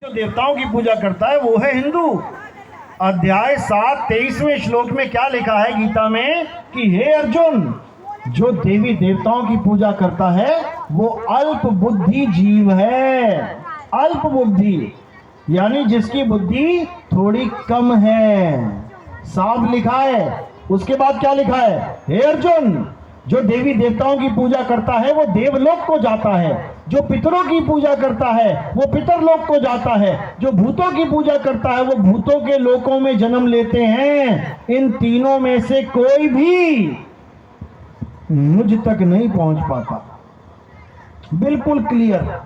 जो देवताओं की पूजा करता है वो है हिंदू। अध्याय 7 23वें श्लोक में क्या लिखा है गीता में कि हे अर्जुन, जो देवी देवताओं की पूजा करता है वो अल्प बुद्धि जीव है। अल्प बुद्धि यानी जिसकी बुद्धि थोड़ी कम है, साफ लिखा है। उसके बाद क्या लिखा है? हे अर्जुन, जो देवी देवताओं की पूजा करता है वो देवलोक को जाता है, जो पितरों की पूजा करता है वो पितरलोक को जाता है, जो भूतों की पूजा करता है वो भूतों के लोकों में जन्म लेते हैं। इन तीनों में से कोई भी मुझ तक नहीं पहुंच पाता। बिल्कुल क्लियर।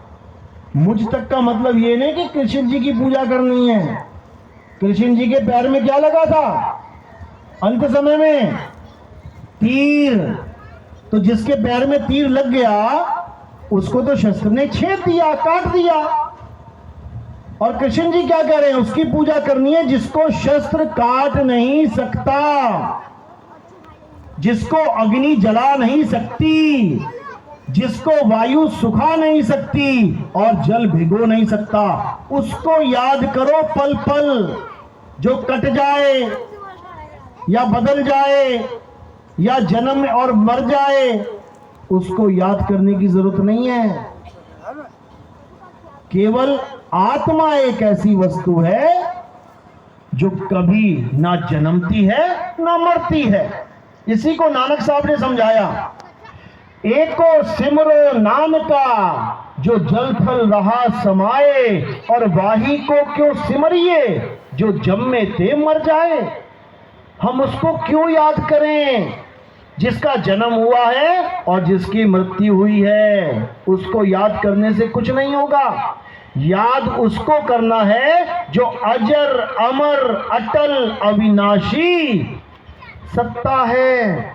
मुझ तक का मतलब ये नहीं कि कृष्ण जी की पूजा करनी है। कृष्ण जी के पैर में क्या लगा था अंत समय में? तीर। तो जिसके पैर में तीर लग गया उसको तो शस्त्र ने छेद दिया, काट दिया। और कृष्ण जी क्या कह रहे हैं? उसकी पूजा करनी है जिसको शस्त्र काट नहीं सकता, जिसको अग्नि जला नहीं सकती, जिसको वायु सुखा नहीं सकती और जल भिगो नहीं सकता। उसको याद करो पल पल। जो कट जाए या बदल जाए या जन्म और मर जाए उसको याद करने की जरूरत नहीं है। केवल आत्मा एक ऐसी वस्तु है जो कभी ना जन्मती है ना मरती है। इसी को नानक साहब ने समझाया। एको सिमरो नाम का जो जल थल रहा समाए, और वाही को क्यों सिमरिए जो जम्मे ते मर जाए। हम उसको क्यों याद करें जिसका जन्म हुआ है और जिसकी मृत्यु हुई है? उसको याद करने से कुछ नहीं होगा। याद उसको करना है जो अजर अमर अटल अविनाशी सत्ता है।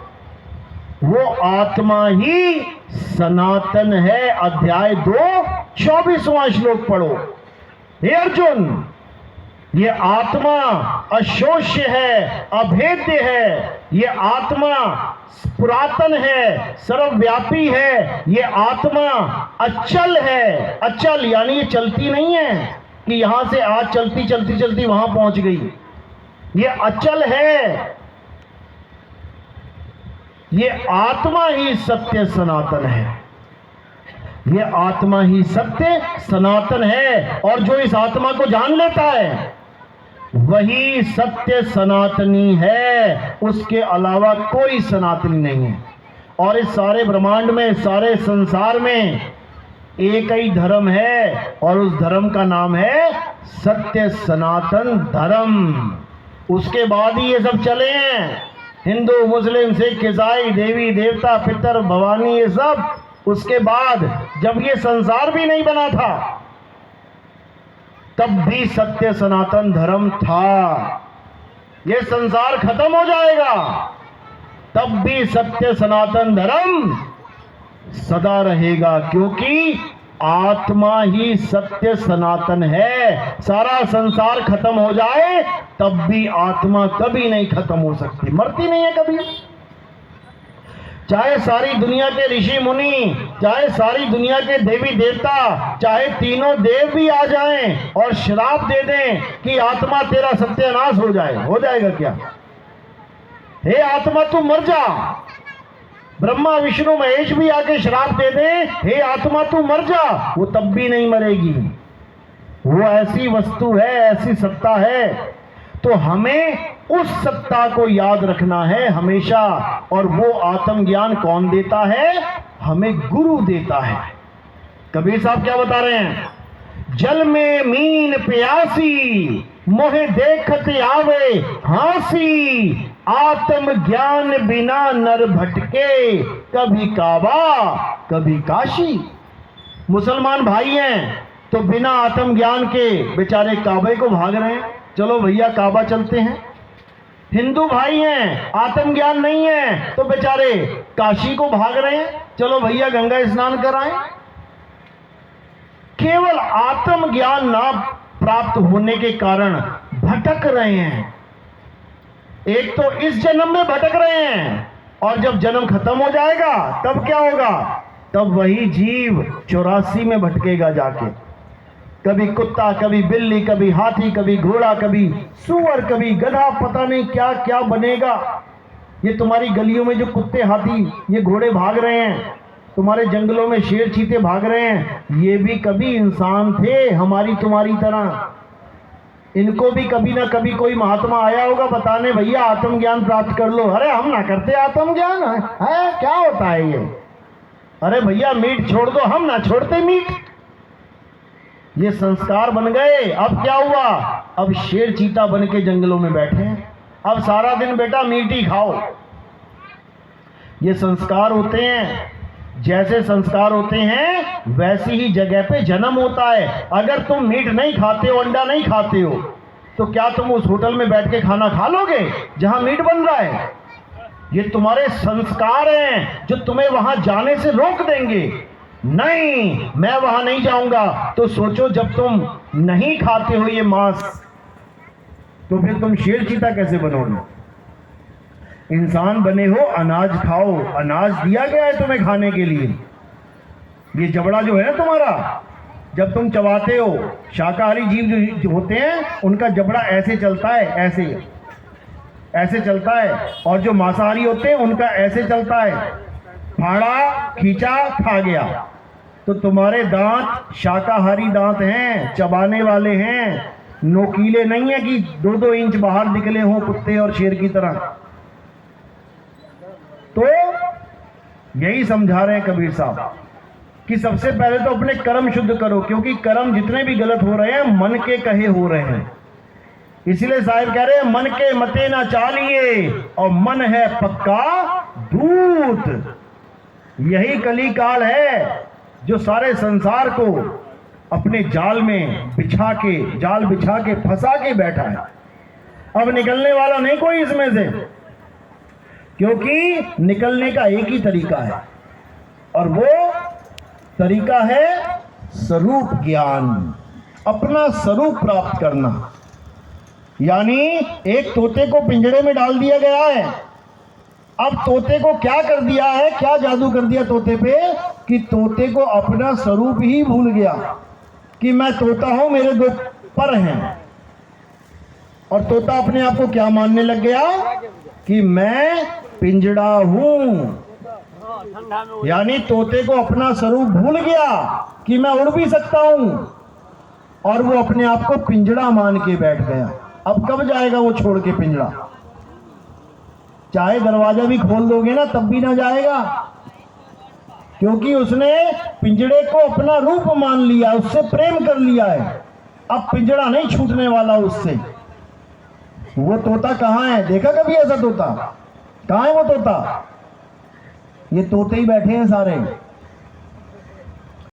वो आत्मा ही सनातन है। अध्याय 2 24वां श्लोक पढ़ो। हे अर्जुन, ये आत्मा अशोष्य है, अभेद्य है। ये आत्मा पुरातन है, सर्वव्यापी है। ये आत्मा अचल है। अचल यानी ये चलती नहीं है कि यहां से आज चलती चलती चलती वहां पहुंच गई। ये अचल है। ये आत्मा ही सत्य सनातन है। ये आत्मा ही सत्य सनातन है। और जो इस आत्मा को जान लेता है वही सत्य सनातनी है। उसके अलावा कोई सनातनी नहीं है। और इस सारे ब्रह्मांड में, सारे संसार में एक ही धर्म है और उस धर्म का नाम है सत्य सनातन धर्म। उसके बाद ही ये सब चले हैं, हिंदू मुस्लिम सिख ईसाई देवी देवता पितर भवानी, ये सब उसके बाद जब ये संसार भी नहीं बना था तब भी सत्य सनातन धर्म था। ये संसार खत्म हो जाएगा तब भी सत्य सनातन धर्म सदा रहेगा, क्योंकि आत्मा ही सत्य सनातन है। सारा संसार खत्म हो जाए तब भी आत्मा कभी नहीं खत्म हो सकती, मरती नहीं है कभी। चाहे सारी दुनिया के ऋषि मुनि, चाहे सारी दुनिया के देवी देवता, चाहे तीनों देव भी आ जाएं और श्राप दे दें कि आत्मा तेरा सत्यानाश हो जाए, हो जाएगा क्या? हे आत्मा तू मर जा। ब्रह्मा विष्णु महेश भी आके श्राप दे दें, हे आत्मा तू मर जा, वो तब भी नहीं मरेगी। वो ऐसी वस्तु है, ऐसी सत्ता है। तो हमें उस सत्ता को याद रखना है हमेशा। और वो आत्मज्ञान कौन देता है? हमें गुरु देता है। कबीर साहब क्या बता रहे हैं? जल में मीन प्यासी मोहे देखत आवे हासी, आत्मज्ञान बिना नर भटके कभी काबा कभी काशी। मुसलमान भाई हैं तो बिना आत्मज्ञान के बेचारे काबे को भाग रहे हैं, चलो भैया काबा चलते हैं। हिंदू भाई हैं, आत्मज्ञान नहीं है तो बेचारे काशी को भाग रहे हैं, चलो भैया गंगा स्नान कराएं। केवल आत्मज्ञान ना प्राप्त होने के कारण भटक रहे हैं। एक तो इस जन्म में भटक रहे हैं और जब जन्म खत्म हो जाएगा तब क्या होगा? तब वही जीव 84 में भटकेगा जाके। कभी कुत्ता, कभी बिल्ली, कभी हाथी, कभी घोड़ा, कभी सूअर, कभी गधा, पता नहीं क्या क्या बनेगा। ये तुम्हारी गलियों में जो कुत्ते, हाथी, ये घोड़े भाग रहे हैं, तुम्हारे जंगलों में शेर चीते भाग रहे हैं, ये भी कभी इंसान थे हमारी तुम्हारी तरह। इनको भी कभी ना कभी कोई महात्मा आया होगा बताने, भैया आत्मज्ञान प्राप्त कर लो। अरे हम ना करते आत्मज्ञान, है क्या होता है ये? अरे भैया मीट छोड़ दो, हम ना छोड़ते मीट। ये संस्कार बन गए। अब क्या हुआ? अब शेर चीता बन के जंगलों में बैठे हैं। अब सारा दिन बेटा मीट ही खाओ। ये संस्कार होते हैं। जैसे संस्कार होते हैं वैसी ही जगह पे जन्म होता है। अगर तुम मीट नहीं खाते हो, अंडा नहीं खाते हो, तो क्या तुम उस होटल में बैठ के खाना खा लोगे जहां मीट बन रहा है? ये तुम्हारे संस्कार हैं जो तुम्हें वहां जाने से रोक देंगे। नहीं, मैं वहां नहीं जाऊंगा। तो सोचो, जब तुम नहीं खाते हो ये मांस, तो फिर तुम शेर चीता कैसे बनोगे? इंसान बने हो, अनाज खाओ। अनाज दिया गया है तुम्हें खाने के लिए। ये जबड़ा जो है ना तुम्हारा, जब तुम चबाते हो, शाकाहारी जीव जो होते हैं उनका जबड़ा ऐसे चलता है, ऐसे चलता है, और जो मांसाहारी होते हैं उनका ऐसे चलता है, फाड़ा खींचा खा गया। तो तुम्हारे दांत शाकाहारी दांत हैं, चबाने वाले हैं, नोकीले नहीं है कि 2-2 इंच बाहर निकले हों कुत्ते और शेर की तरह। तो यही समझा रहे हैं कबीर साहब कि सबसे पहले तो अपने कर्म शुद्ध करो, क्योंकि कर्म जितने भी गलत हो रहे हैं मन के कहे हो रहे हैं। इसलिए साहिब कह रहे हैं मन के मते ना चालिए, और मन है पक्का दूत। यही कली काल है जो सारे संसार को अपने जाल में बिछा के फंसा के बैठा है। अब निकलने वाला नहीं कोई इसमें से, क्योंकि निकलने का एक ही तरीका है, और वो तरीका है स्वरूप ज्ञान, अपना स्वरूप प्राप्त करना। यानी एक तोते को पिंजड़े में डाल दिया गया है। अब तोते को क्या कर दिया है, क्या जादू कर दिया तोते पे, कि तोते को अपना स्वरूप ही भूल गया कि मैं तोता हूं, मेरे 2 पर हैं। और तोता अपने आप को क्या मानने लग गया कि मैं पिंजड़ा हूं। यानी तोते को अपना स्वरूप भूल गया कि मैं उड़ भी सकता हूं, और वो अपने आप को पिंजड़ा मान के बैठ गया। अब कब जाएगा वो छोड़ के पिंजड़ा? चाहे दरवाजा भी खोल दोगे ना तब भी ना जाएगा, क्योंकि उसने पिंजड़े को अपना रूप मान लिया, उससे प्रेम कर लिया है। अब पिंजड़ा नहीं छूटने वाला उससे। वो तोता कहाँ है? देखा कभी ऐसा तोता? कहाँ है वो तोता? ये तोते ही बैठे हैं सारे।